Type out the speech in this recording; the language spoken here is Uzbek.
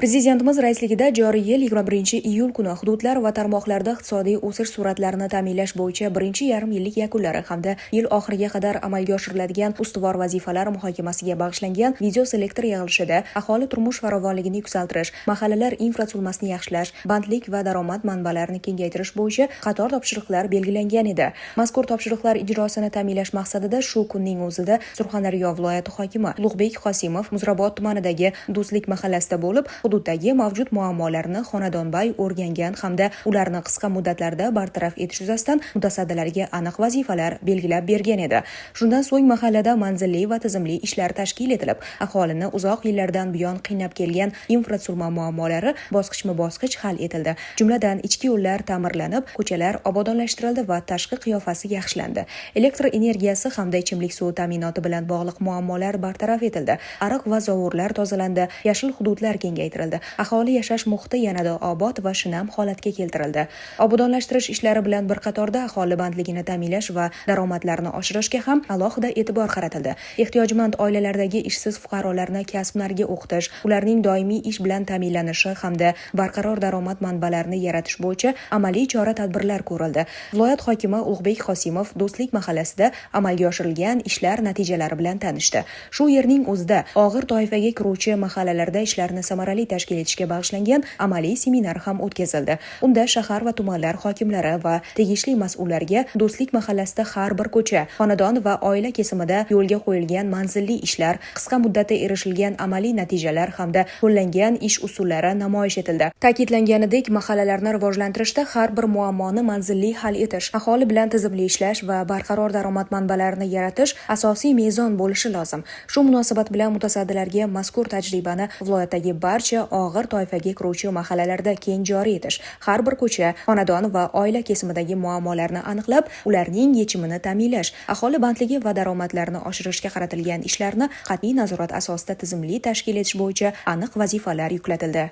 Prezidentimiz raisligida joriy yil 21-iyul kuni hududlar va tarmoqlarda iqtisodiy o'sish sur'atlarini ta'minlash bo'yicha birinchi yarim yillik yakunlari hamda yil oxiriga qadar amalga oshiriladigan ustuvor vazifalar muhokamasiga bag'ishlangan video selektor yig'ilishida aholi turmush farovonligini yuksaltirish, mahallalar infratuzilmasini yaxshilash, bandlik va daromad manbalarini kengaytirish bo'yicha qator topshiriqlar belgilangan edi. Mazkur topshiriqlar ijrosini ta'minlash maqsadida shu kunning o'zida Surxondaryo viloyati hokimi Ulug'bek Qosimov Muzrabot tumanidagi Do'stlik mahallasida bo'lib, hududdagi mavjud muammolarni xonadonbay o'rgangan hamda ularni qisqa muddatlarda bartaraf etish yuzasidan mutasaddilarga aniq vazifalar belgilab bergan edi. Shundan so'ng mahallada manzilli va tizimli ishlar tashkil etilib, aholini uzoq yillardan buyon qiynab kelgan infratuzilma muammolari bosqichma-bosqich hal etildi. Jumladan ichki yo'llar ta'mirlanib, ko'chalar obodonlashtirildi va tashqi qiyofasi yaxshilandi. Elektr energiyasi hamda ichimlik suvi ta'minoti bilan bog'liq muammolar bartaraf etildi. Ariq va zovurlar tozalandi, yashil hududlar kengaytirildi. Aholi yashash muhiti yanada obod va shinam holatga keltirildi. Obodonlashtirish ishlari bilan bir qatorda aholi bandligini ta'minlash va daromadlarni oshirishga ham alohida e'tibor qaratildi. Ehtiyojmand oilalardagi ishsiz fuqarolarni kasb-hunarga o'qitish, ularning doimiy ish bilan ta'minlanishi hamda barqaror daromad manbalarini yaratish bo'yicha amaliy chora-tadbirlar ko'rildi. Viloyat hokimi Ulug'bek Qosimov Do'stlik mahallasida amalga oshirilgan ishlar natijalari bilan tanishdi. Shu yerning o'zida og'ir toifaga kiruvchi mahallalarda ishlarni samarali tashkil etishga bag'ishlangan amaliy seminar ham o'tkazildi. Unda shahar va tumanlar hokimlari va tegishli mas'ullarga Do'stlik mahallasida har bir ko'cha, xonadon va oila kesimida yo'lga qo'yilgan manzilli ishlar, qisqa muddatda erishilgan amaliy natijalar hamda qo'llangan ish usullari namoyish etildi. Ta'kidlanganidek, mahallalarni rivojlantirishda har bir muammoni manzilli hal etish, aholi bilan tizimli ishlash va barqaror daromad manbalarini yaratish asosiy mezon bo'lishi lozim. Shu munosabat bilan mutasaddilarga mazkur tajribani viloyatdagi barcha og'ir toifaga kiruvchi mahallalarda keng joriy etish, har bir ko'cha, xonadon va oila kesimidagi muammolarni aniqlab, ularning yechimini ta'minlash, aholi bandligi va daromadlarini oshirishga qaratilgan ishlarni qat'iy nazorat asosida tizimli tashkil etish bo'yicha aniq vazifalar yuklatildi.